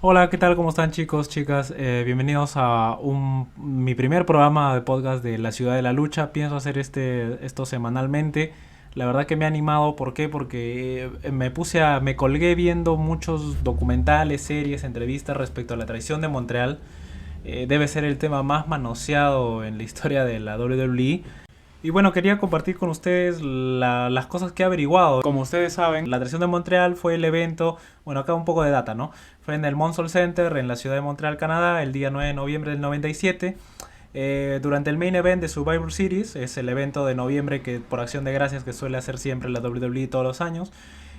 Hola, ¿qué tal? ¿Cómo están chicos, chicas? Bienvenidos a mi primer programa de podcast de La Ciudad de la Lucha. Pienso hacer esto semanalmente. La verdad que me ha animado, ¿por qué? Porque me colgué viendo muchos documentales, series, entrevistas respecto a la traición de Montreal. Debe ser el tema más manoseado en la historia de la WWE. Y bueno, quería compartir con ustedes las cosas que he averiguado. Como ustedes saben, la traición de Montreal fue el evento, bueno, acá un poco de data, ¿no? Fue en el Monsoul Center, en la ciudad de Montreal, Canadá, el día 9 de noviembre del 97. Durante el main event de Survivor Series, es el evento de noviembre que por acción de gracias que suele hacer siempre la WWE todos los años.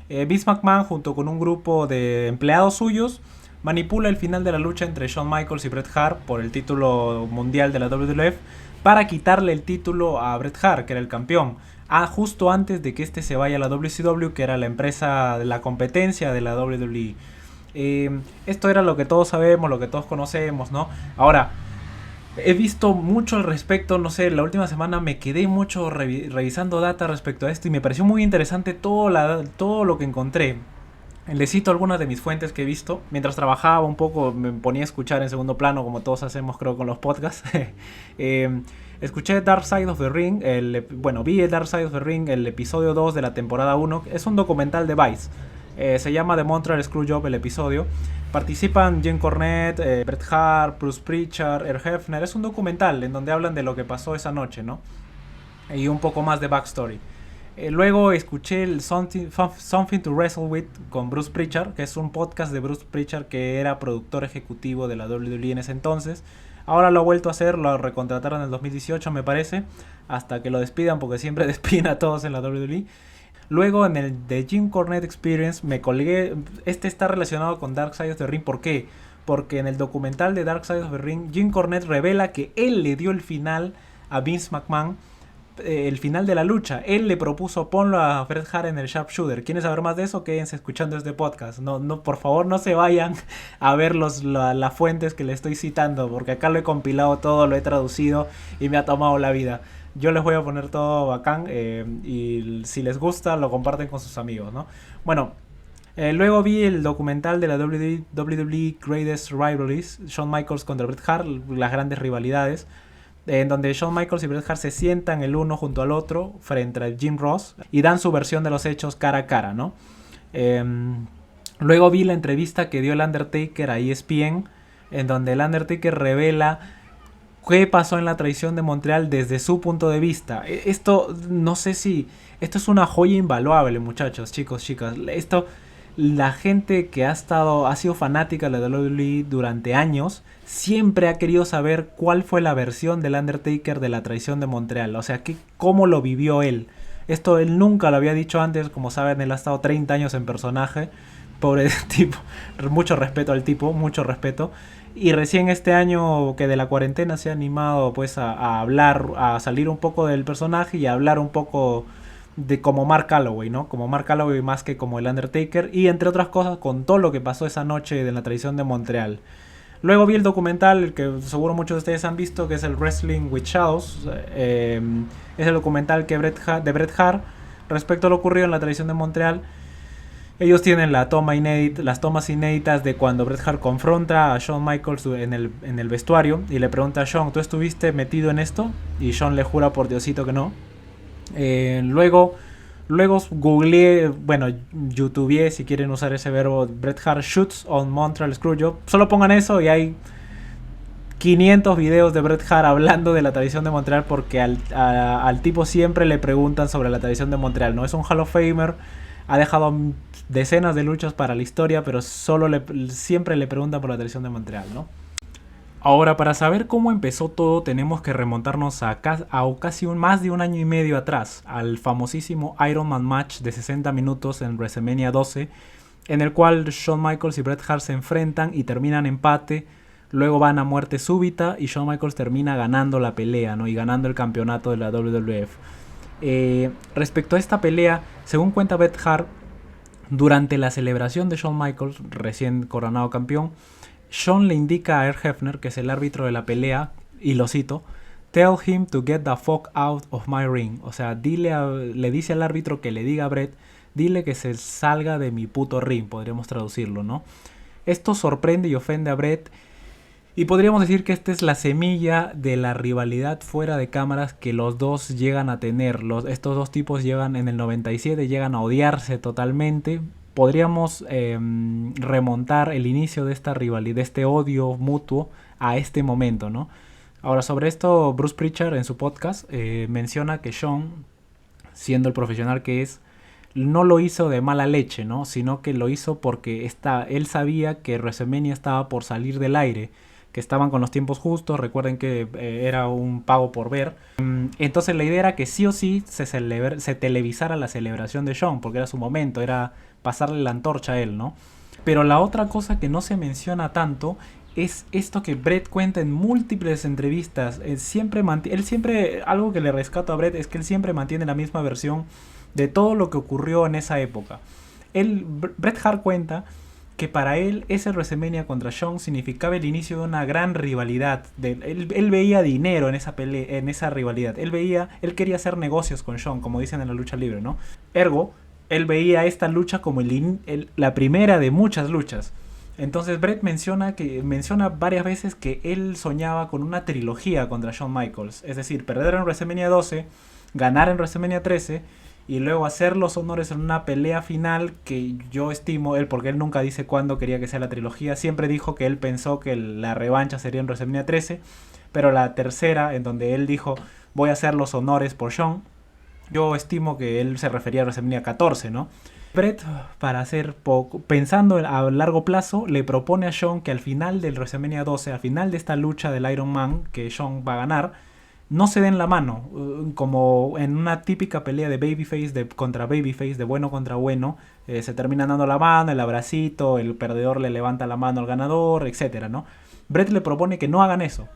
Vince McMahon, junto con un grupo de empleados suyos, manipula el final de la lucha entre Shawn Michaels y Bret Hart por el título mundial de la WWF para quitarle el título a Bret Hart, que era el campeón. Justo antes de que este se vaya a la WCW, que era la empresa de la competencia de la WWE. Esto era lo que todos sabemos, lo que todos conocemos, ¿no? Ahora, he visto mucho al respecto, no sé, la última semana me quedé mucho revisando data respecto a esto y me pareció muy interesante todo lo que encontré. Les cito algunas de mis fuentes que he visto. Mientras trabajaba un poco me ponía a escuchar en segundo plano, como todos hacemos creo con los podcasts. eh, Escuché Dark Side of the Ring, vi el Dark Side of the Ring, el episodio 2 de la temporada 1. Es un documental de Vice. Se llama The Montreal Screwjob el episodio. Participan Jim Cornette, Bret Hart, Bruce Pritchard, Earl Hebner. Es un documental en donde hablan de lo que pasó esa noche, ¿no? Y un poco más de backstory. Luego escuché el Something to Wrestle With con Bruce Pritchard, que es un podcast de Bruce Pritchard que era productor ejecutivo de la WWE en ese entonces. Ahora lo ha vuelto a hacer, lo recontrataron en el 2018 me parece, hasta que lo despidan porque siempre despiden a todos en la WWE. Luego en el de Jim Cornette Experience me colgué, este está relacionado con Dark Side of the Ring, ¿por qué? Porque en el documental de Dark Side of the Ring, Jim Cornette revela que él le dio el final a Vince McMahon, el final de la lucha. Él le propuso ponlo a Bret Hart en el Sharpshooter. ¿Quieren saber más de eso? Quédense escuchando este podcast. No, por favor no se vayan a ver las fuentes que le estoy citando, porque acá lo he compilado todo, lo he traducido y me ha tomado la vida. Yo les voy a poner todo bacán y si les gusta lo comparten con sus amigos, ¿no? Bueno, luego vi el documental de la WWE Greatest Rivalries, Shawn Michaels contra Bret Hart, las grandes rivalidades, en donde Shawn Michaels y Bret Hart se sientan el uno junto al otro frente a Jim Ross y dan su versión de los hechos cara a cara, ¿no? Eh, Luego vi la entrevista que dio el Undertaker a ESPN, en donde el Undertaker revela qué pasó en la traición de Montreal desde su punto de vista. Esto, no sé si... Esto es una joya invaluable, muchachos, chicos, chicas. Esto, la gente que ha sido fanática de la WWE durante años, siempre ha querido saber cuál fue la versión del Undertaker de la traición de Montreal. O sea, cómo lo vivió él. Esto él nunca lo había dicho antes, como saben, él ha estado 30 años en personaje. Pobre tipo, mucho respeto al tipo, mucho respeto. Y recién este año que de la cuarentena se ha animado pues a hablar, a salir un poco del personaje y a hablar un poco de como Mark Calloway, ¿no? Como Mark Calloway más que como el Undertaker. Y entre otras cosas con todo lo que pasó esa noche de la traición de Montreal. Luego vi el documental, el que seguro muchos de ustedes han visto, que es el Wrestling with Shadows. Es el documental de Bret Hart respecto a lo ocurrido en la traición de Montreal. Ellos tienen las tomas inéditas de cuando Bret Hart confronta a Shawn Michaels en el vestuario y le pregunta a Shawn, ¿tú estuviste metido en esto? Y Shawn le jura por Diosito que no. Luego googleé, bueno, youtubeé, si quieren usar ese verbo, Bret Hart shoots on Montreal Screwjob. Solo pongan eso y hay 500 videos de Bret Hart hablando de la tradición de Montreal porque al tipo siempre le preguntan sobre la tradición de Montreal. No es un Hall of Famer, ha dejado decenas de luchas para la historia, pero siempre le preguntan por la tradición de Montreal, ¿no? Ahora, para saber cómo empezó todo, tenemos que remontarnos a casi más de un año y medio atrás, al famosísimo Iron Man Match de 60 minutos en WrestleMania 12, en el cual Shawn Michaels y Bret Hart se enfrentan y terminan empate, luego van a muerte súbita y Shawn Michaels termina ganando la pelea, ¿no? Y ganando el campeonato de la WWF. Respecto a esta pelea, según cuenta Bret Hart, durante la celebración de Shawn Michaels, recién coronado campeón, Shawn le indica a Earl Hebner, que es el árbitro de la pelea, y lo cito, "Tell him to get the fuck out of my ring". O sea, le dice al árbitro que le diga a Bret, dile que se salga de mi puto ring, podríamos traducirlo, ¿no? Esto sorprende y ofende a Bret. Y podríamos decir que esta es la semilla de la rivalidad fuera de cámaras que los dos llegan a tener. Estos dos tipos llegan en el 97, llegan a odiarse totalmente. Podríamos remontar el inicio de esta rivalidad, de este odio mutuo a este momento, ¿no? Ahora, sobre esto, Bruce Pritchard en su podcast menciona que Shawn, siendo el profesional que es, no lo hizo de mala leche, ¿no? Sino que lo hizo porque él sabía que WrestleMania estaba por salir del aire, que estaban con los tiempos justos. Recuerden que era un pago por ver. Entonces la idea era que sí o sí se televisara la celebración de Shawn, porque era su momento, era pasarle la antorcha a él, ¿no? Pero la otra cosa que no se menciona tanto es esto que Bret cuenta en múltiples entrevistas. Él siempre, algo que le rescato a Bret es que él siempre mantiene la misma versión de todo lo que ocurrió en esa época. Bret Hart cuenta que para él ese WrestleMania contra Shawn significaba el inicio de una gran rivalidad. Él veía dinero en esa pelea, en esa rivalidad. Él quería hacer negocios con Shawn, como dicen en la lucha libre, ¿no? Ergo, él veía esta lucha como la primera de muchas luchas. Entonces Bret menciona varias veces que él soñaba con una trilogía contra Shawn Michaels. Es decir, perder en WrestleMania 12, ganar en WrestleMania 13 y luego hacer los honores en una pelea final que yo estimo porque él nunca dice cuándo quería que sea la trilogía. Siempre dijo que él pensó que la revancha sería en WrestleMania 13, pero la tercera, en donde él dijo voy a hacer los honores por Shawn, yo estimo que él se refería a WrestleMania 14, ¿no? Bret, pensando a largo plazo, le propone a Shawn que al final del WrestleMania 12, al final de esta lucha del Iron Man que Shawn va a ganar, no se den la mano, como en una típica pelea de babyface contra babyface, de bueno contra bueno, se terminan dando la mano, el abracito, el perdedor le levanta la mano al ganador, etcétera, ¿no? Bret le propone que no hagan eso.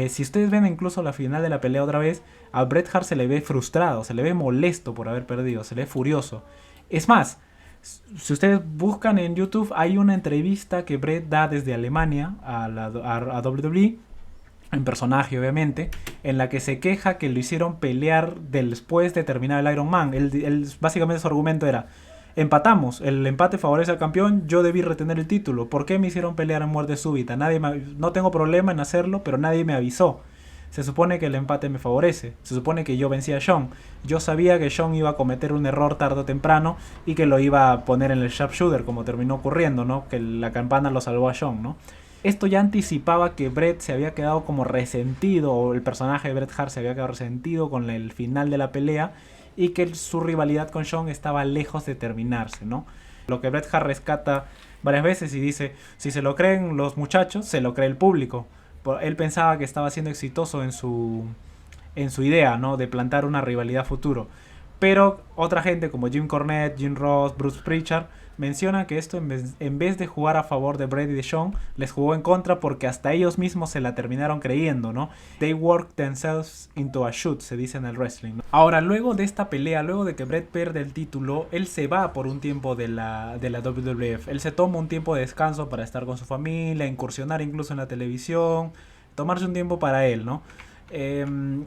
Si ustedes ven incluso la final de la pelea otra vez, a Bret Hart se le ve frustrado, se le ve molesto por haber perdido, se le ve furioso. Es más, si ustedes buscan en YouTube, hay una entrevista que Bret da desde Alemania a WWE, en personaje obviamente, en la que se queja que lo hicieron pelear después de terminar el Iron Man. Básicamente su argumento era: empatamos, el empate favorece al campeón, yo debí retener el título, ¿por qué me hicieron pelear en muerte súbita? No tengo problema en hacerlo, pero nadie me avisó. Se supone que el empate me favorece, se supone que yo vencí a Shawn. Yo sabía que Shawn iba a cometer un error tarde o temprano y que lo iba a poner en el sharpshooter, como terminó ocurriendo, ¿no? Que la campana lo salvó a Shawn, ¿no? Esto ya anticipaba que Bret se había quedado como resentido, o el personaje de Bret Hart se había quedado resentido con el final de la pelea, y que su rivalidad con Shawn estaba lejos de terminarse, ¿no? Lo que Bret Hart rescata varias veces y dice: si se lo creen los muchachos, se lo cree el público. Él pensaba que estaba siendo exitoso en su idea, ¿no? De plantar una rivalidad futuro. Pero otra gente como Jim Cornette, Jim Ross, Bruce Pritchard menciona que esto en vez de jugar a favor de Bret y de Shawn, les jugó en contra porque hasta ellos mismos se la terminaron creyendo, ¿no? They worked themselves into a shoot, se dice en el wrestling, ¿no? Ahora, luego de esta pelea, luego de que Bret pierde el título, él se va por un tiempo de la WWF. Él se toma un tiempo de descanso para estar con su familia, incursionar incluso en la televisión, tomarse un tiempo para él, ¿no?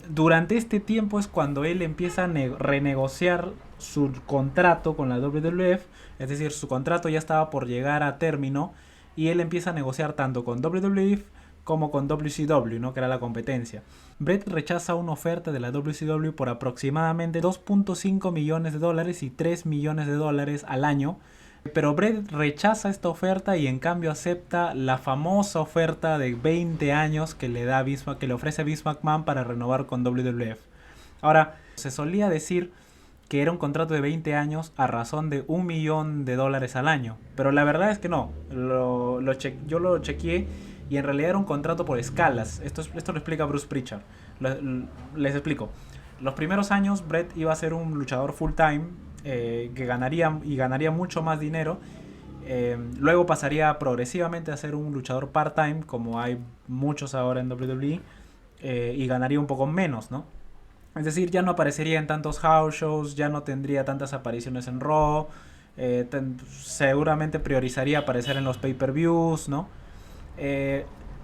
Durante este tiempo es cuando él empieza a renegociar su contrato con la WWF, es decir, su contrato ya estaba por llegar a término y él empieza a negociar tanto con WWF como con WCW, ¿no? Que era la competencia. Bret rechaza una oferta de la WCW por aproximadamente 2.5 millones de dólares y 3 millones de dólares al año. Pero Bret rechaza esta oferta y en cambio acepta la famosa oferta de 20 años que le ofrece Vince McMahon para renovar con WWF. Ahora, se solía decir que era un contrato de 20 años a razón de $1 millón al año. Pero la verdad es que no. Yo lo chequeé y en realidad era un contrato por escalas. Esto lo explica Bruce Pritchard. Les explico. Los primeros años Bret iba a ser un luchador full time, que ganaría mucho más dinero. Luego pasaría progresivamente a ser un luchador part-time, como hay muchos ahora en WWE, y ganaría un poco menos, ¿no? Es decir, ya no aparecería en tantos house shows, ya no tendría tantas apariciones en Raw, seguramente priorizaría aparecer en los pay-per-views, ¿no?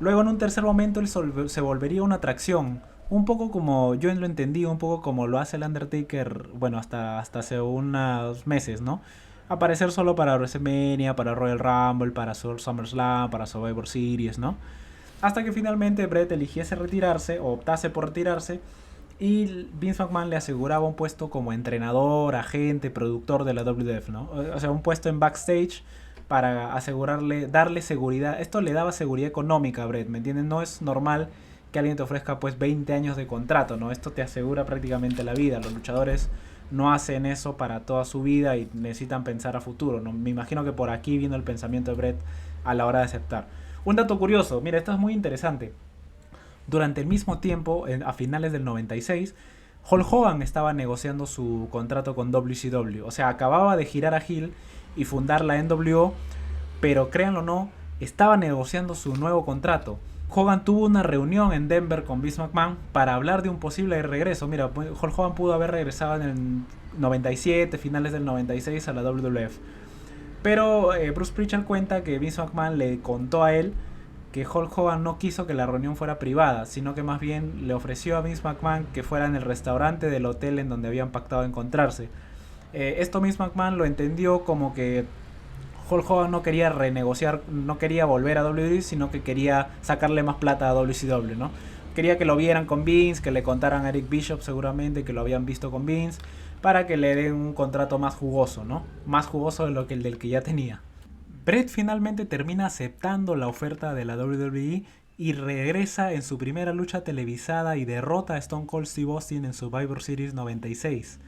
Luego en un tercer momento él se volvería una atracción, un poco como yo lo entendí, un poco como lo hace el Undertaker, bueno, hasta hace unos meses, ¿no? aparecer solo para WrestleMania, para Royal Rumble, para SummerSlam, para Survivor Series, ¿no? Hasta que finalmente Bret eligiese retirarse o optase por retirarse y Vince McMahon le aseguraba un puesto como entrenador, agente, productor de la WWF, ¿no? O sea, un puesto en backstage para asegurarle, darle seguridad. Esto le daba seguridad económica a Bret, ¿me entiendes? No es normal que alguien te ofrezca pues 20 años de contrato, ¿no? Esto te asegura prácticamente la vida. Los luchadores no hacen eso para toda su vida y necesitan pensar a futuro, ¿no? Me imagino que por aquí vino el pensamiento de Bret a la hora de aceptar. Un dato curioso, mira, esto es muy interesante. Durante el mismo tiempo, a finales del 96, Hulk Hogan estaba negociando su contrato con WCW. O sea, acababa de girar a heel y fundar la NWO, pero créanlo o no, estaba negociando su nuevo contrato. Hogan tuvo una reunión en Denver con Vince McMahon para hablar de un posible regreso. Mira, Hulk Hogan pudo haber regresado en el 97, finales del 96 a la WWF. Pero Bruce Prichard cuenta que Vince McMahon le contó a él que Hulk Hogan no quiso que la reunión fuera privada, sino que más bien le ofreció a Vince McMahon que fuera en el restaurante del hotel en donde habían pactado encontrarse. Esto Vince McMahon lo entendió como que Hulk Hogan no quería renegociar, no quería volver a WWE, sino que quería sacarle más plata a WCW, ¿no? Quería que lo vieran con Vince, que le contaran a Eric Bishop seguramente, que lo habían visto con Vince, para que le den un contrato más jugoso, ¿no? Más jugoso de lo que el del que ya tenía. Bret finalmente termina aceptando la oferta de la WWE y regresa en su primera lucha televisada y derrota a Stone Cold Steve Austin en Survivor Series 96.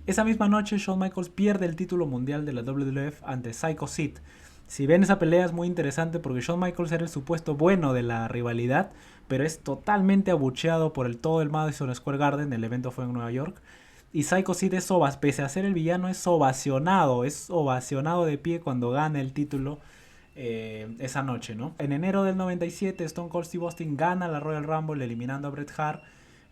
Esa misma noche Shawn Michaels pierde el título mundial de la WWF ante Psycho Sid. Si ven, esa pelea es muy interesante porque Shawn Michaels era el supuesto bueno de la rivalidad, pero es totalmente abucheado por todo el Madison Square Garden. El evento fue en Nueva York. Y Psycho Sid pese a ser el villano, es ovacionado de pie cuando gana el título esa noche, ¿no? En enero del 97, Stone Cold Steve Austin gana la Royal Rumble eliminando a Bret Hart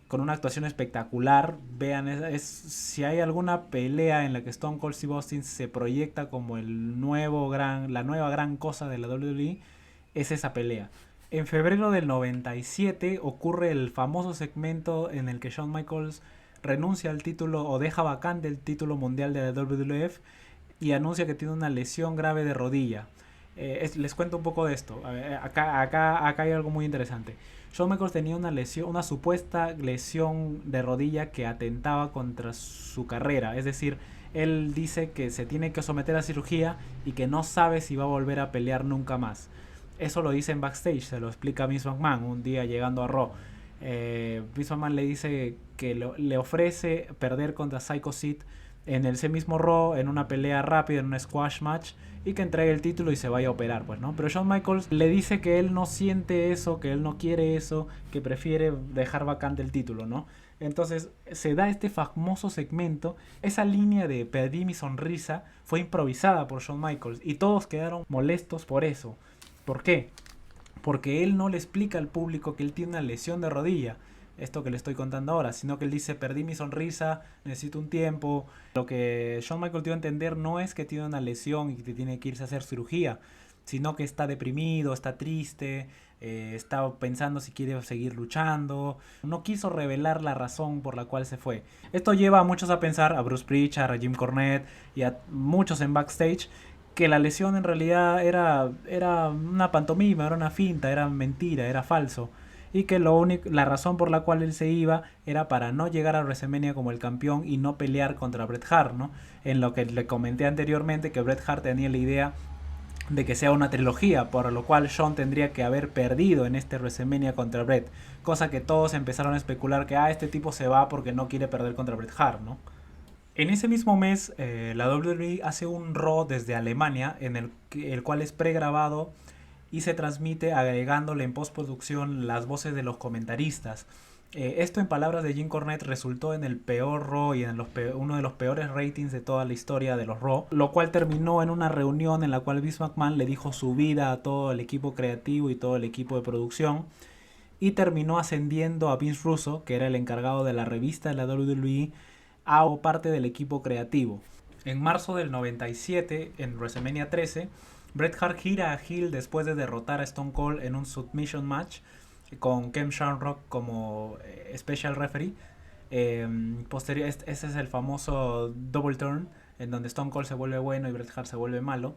con una actuación espectacular. Vean, si hay alguna pelea en la que Stone Cold Steve Austin se proyecta como la nueva gran cosa de la WWE, es esa pelea. En febrero del 97 ocurre el famoso segmento en el que Shawn Michaels renuncia al título o deja vacante el título mundial de la WWF y anuncia que tiene una lesión grave de rodilla. Les cuento un poco de esto. Acá hay algo muy interesante. Shawn Michaels tenía una supuesta lesión de rodilla que atentaba contra su carrera. Es decir, él dice que se tiene que someter a cirugía y que no sabe si va a volver a pelear nunca más. Eso lo dice en backstage, se lo explica Vince McMahon un día llegando a Raw. Vince McMahon le dice que le ofrece perder contra Psycho Sid en ese mismo Raw, en una pelea rápida, en un squash match, y que entregue el título y se vaya a operar, pues, ¿no? Pero Shawn Michaels le dice que él no siente eso, que él no quiere eso, que prefiere dejar vacante el título, ¿no? Entonces se da este famoso segmento. Esa línea de perdí mi sonrisa fue improvisada por Shawn Michaels y todos quedaron molestos por eso. ¿Por qué? Porque él no le explica al público que él tiene una lesión de rodilla, esto que le estoy contando ahora, sino que él dice, perdí mi sonrisa, necesito un tiempo. Lo que Shawn Michaels dio a entender no es que tiene una lesión y que tiene que irse a hacer cirugía, sino que está deprimido, está triste, está pensando si quiere seguir luchando. No quiso revelar la razón por la cual se fue. Esto lleva a muchos a pensar, a Bruce Prichard, a Jim Cornette y a muchos en backstage, que la lesión en realidad era una pantomima, era una finta, era mentira, era falso. Y que la razón por la cual él se iba era para no llegar a WrestleMania como el campeón y no pelear contra Bret Hart, ¿no? En lo que le comenté anteriormente, que Bret Hart tenía la idea de que sea una trilogía, por lo cual Shawn tendría que haber perdido en este WrestleMania contra Bret. Cosa que todos empezaron a especular que este tipo se va porque no quiere perder contra Bret Hart, ¿no? En ese mismo mes, la WWE hace un Raw desde Alemania, en el cual es pregrabado y se transmite agregándole en postproducción las voces de los comentaristas. Esto, en palabras de Jim Cornette, resultó en el peor Raw y en uno de los peores ratings de toda la historia de los Raw, lo cual terminó en una reunión en la cual Vince McMahon le dijo su vida a todo el equipo creativo y todo el equipo de producción, y terminó ascendiendo a Vince Russo, que era el encargado de la revista de la WWE, a parte del equipo creativo. En marzo del 97, en WrestleMania 13, Bret Hart gira a heel después de derrotar a Stone Cold en un submission match con Ken Shamrock como special referee. Ese es el famoso double turn, en donde Stone Cold se vuelve bueno y Bret Hart se vuelve malo.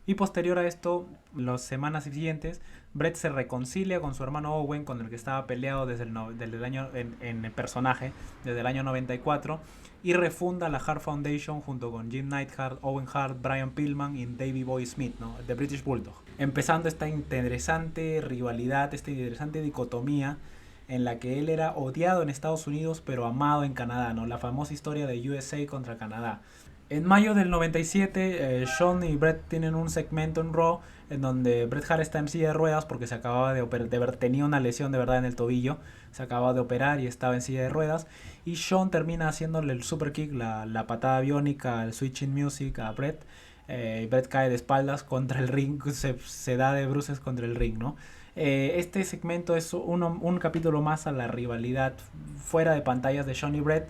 Y posterior a esto, las semanas siguientes, Bret se reconcilia con su hermano Owen, con el que estaba peleado desde el año en el personaje, desde el año 94, y refunda la Hart Foundation junto con Jim Neidhart, Owen Hart, Brian Pillman y Davey Boy Smith, ¿no? The British Bulldog. Empezando esta interesante rivalidad, esta interesante dicotomía en la que él era odiado en Estados Unidos pero amado en Canadá, ¿no? La famosa historia de USA contra Canadá. En mayo del 97, Shawn y Bret tienen un segmento en Raw en donde Bret Hart está en silla de ruedas porque se acababa de operar, tenía una lesión de verdad en el tobillo, se acababa de operar y estaba en silla de ruedas, y Shawn termina haciéndole el super kick, la patada biónica, el switching music a Bret. Bret cae de espaldas contra el ring, se da de bruces contra el ring, ¿no? Este segmento es un capítulo más a la rivalidad fuera de pantallas de Shawn y Bret,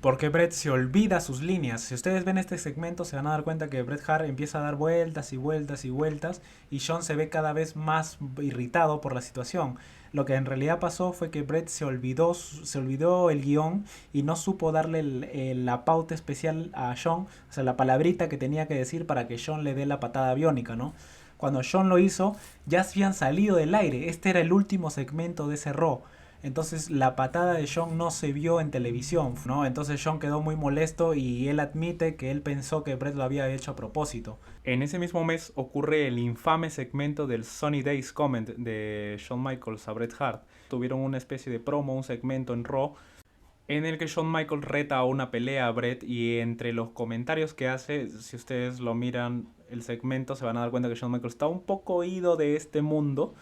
porque Bret se olvida sus líneas. Si ustedes ven este segmento se van a dar cuenta que Bret Hart empieza a dar vueltas y vueltas y vueltas, y Shawn se ve cada vez más irritado por la situación. Lo que en realidad pasó fue que Bret se olvidó el guión y no supo darle la pauta especial a Shawn, o sea, la palabrita que tenía que decir para que Shawn le dé la patada biónica, ¿no? Cuando Shawn lo hizo, ya se habían salido del aire. Este era el último segmento de ese Raw. Entonces la patada de Shawn no se vio en televisión, ¿no? Entonces Shawn quedó muy molesto y él admite que él pensó que Bret lo había hecho a propósito. En ese mismo mes ocurre el infame segmento del Sunny Days Comment de Shawn Michaels a Bret Hart. Tuvieron una especie de promo, un segmento en Raw, en el que Shawn Michaels reta a una pelea a Bret, y entre los comentarios que hace, si ustedes lo miran el segmento, se van a dar cuenta que Shawn Michaels está un poco ido de este mundo.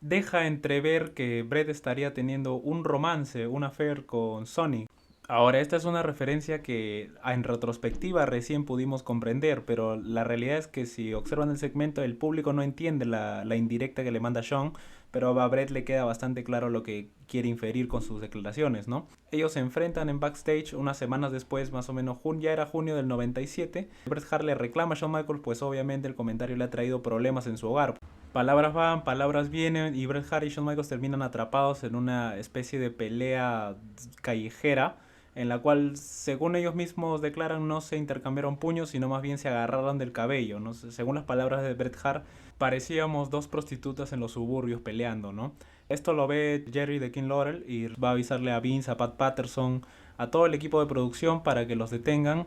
Deja entrever que Bret estaría teniendo un romance, un affair con Sonny. Ahora, esta es una referencia que en retrospectiva recién pudimos comprender, pero la realidad es que si observan el segmento, el público no entiende la indirecta que le manda Shawn, pero a Bret le queda bastante claro lo que quiere inferir con sus declaraciones, ¿no? Ellos se enfrentan en backstage unas semanas después, más o menos ya era junio del 97. Bret Hart le reclama a Shawn Michaels, pues obviamente el comentario le ha traído problemas en su hogar. Palabras van, palabras vienen, y Bret Hart y Shawn Michaels terminan atrapados en una especie de pelea callejera, en la cual, según ellos mismos declaran, no se intercambiaron puños, sino más bien se agarraron del cabello, ¿no? Según las palabras de Bret Hart, parecíamos dos prostitutas en los suburbios peleando, ¿no? Esto lo ve Jerry de King Laurel y va a avisarle a Vince, a Pat Patterson, a todo el equipo de producción para que los detengan.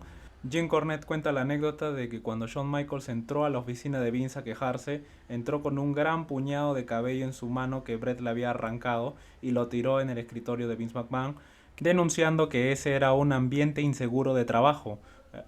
Jim Cornette cuenta la anécdota de que cuando Shawn Michaels entró a la oficina de Vince a quejarse, entró con un gran puñado de cabello en su mano que Bret le había arrancado y lo tiró en el escritorio de Vince McMahon, denunciando que ese era un ambiente inseguro de trabajo,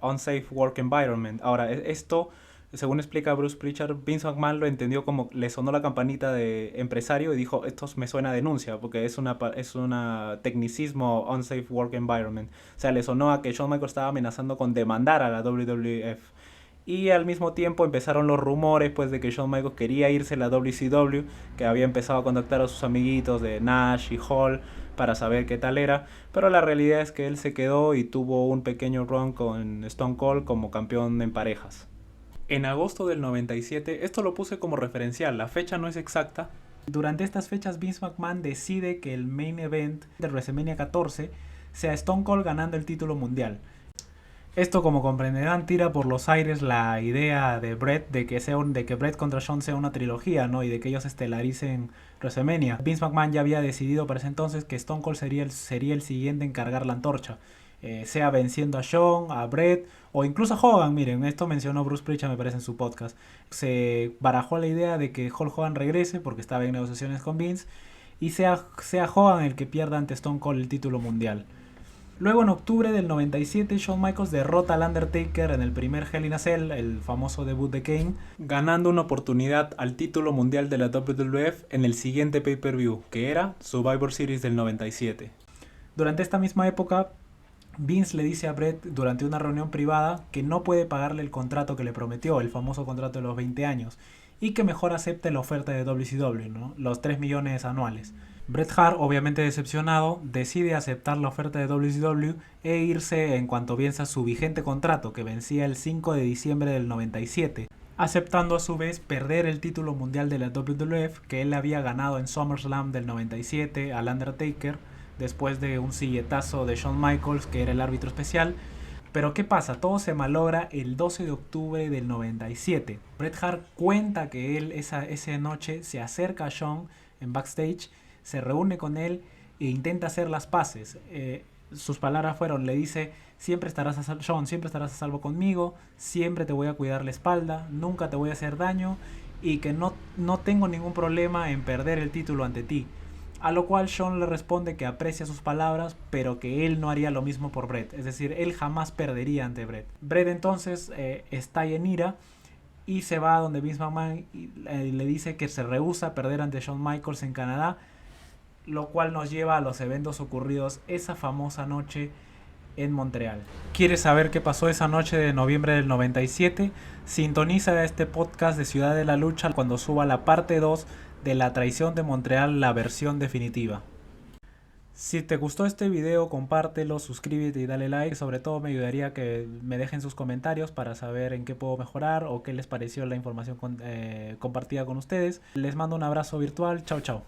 unsafe work environment. Ahora, esto, según explica Bruce Pritchard, Vince McMahon lo entendió como le sonó la campanita de empresario y dijo, esto me suena a denuncia, porque es una tecnicismo, unsafe work environment. O sea, le sonó a que Shawn Michaels estaba amenazando con demandar a la WWF. Y al mismo tiempo empezaron los rumores, pues, de que Shawn Michaels quería irse a la WCW, que había empezado a contactar a sus amiguitos de Nash y Hall para saber qué tal era, pero la realidad es que él se quedó y tuvo un pequeño run con Stone Cold como campeón en parejas. En agosto del 97, esto lo puse como referencial, la fecha no es exacta. Durante estas fechas Vince McMahon decide que el main event de WrestleMania 14 sea Stone Cold ganando el título mundial. Esto, como comprenderán, tira por los aires la idea de Bret de que Bret contra Shawn sea una trilogía, ¿no? Y de que ellos estelaricen WrestleMania. Vince McMahon ya había decidido para ese entonces que Stone Cold sería el siguiente en cargar la antorcha. Sea venciendo a Shawn, a Bret o incluso a Hogan. Miren, esto mencionó Bruce Pritchard, me parece, en su podcast. Se barajó la idea de que Hulk Hogan regrese porque estaba en negociaciones con Vince y sea Hogan el que pierda ante Stone Cold el título mundial. Luego, en octubre del 97, Shawn Michaels derrota al Undertaker en el primer Hell in a Cell, el famoso debut de Kane, ganando una oportunidad al título mundial de la WWF en el siguiente pay-per-view, que era Survivor Series del 97. Durante esta misma época, Vince le dice a Bret durante una reunión privada que no puede pagarle el contrato que le prometió, el famoso contrato de los 20 años, y que mejor acepte la oferta de WCW, ¿no? Los 3 millones anuales. Bret Hart, obviamente decepcionado, decide aceptar la oferta de WCW e irse en cuanto vence su vigente contrato, que vencía el 5 de diciembre del 97, aceptando a su vez perder el título mundial de la WWF que él había ganado en SummerSlam del 97 al Undertaker, después de un silletazo de Shawn Michaels, que era el árbitro especial. Pero ¿qué pasa? Todo se malogra el 12 de octubre del 97. Bret Hart cuenta que él esa noche se acerca a Shawn en backstage, se reúne con él e intenta hacer las paces. Sus palabras fueron, le dice, siempre estarás a salvo, Shawn, siempre estarás a salvo conmigo, siempre te voy a cuidar la espalda, nunca te voy a hacer daño y que no tengo ningún problema en perder el título ante ti. A lo cual Shawn le responde que aprecia sus palabras, pero que él no haría lo mismo por Bret. Es decir, él jamás perdería ante Bret. Bret entonces estalla en ira y se va a donde Vince McMahon y le dice que se rehúsa a perder ante Shawn Michaels en Canadá, lo cual nos lleva a los eventos ocurridos esa famosa noche en Montreal. ¿Quieres saber qué pasó esa noche de noviembre del 97? Sintoniza este podcast de Ciudad de la Lucha cuando suba la parte 2 de la traición de Montreal, la versión definitiva. Si te gustó este video, compártelo, suscríbete y dale like. Sobre todo me ayudaría que me dejen sus comentarios para saber en qué puedo mejorar o qué les pareció la información compartida con ustedes. Les mando un abrazo virtual. Chao, chao.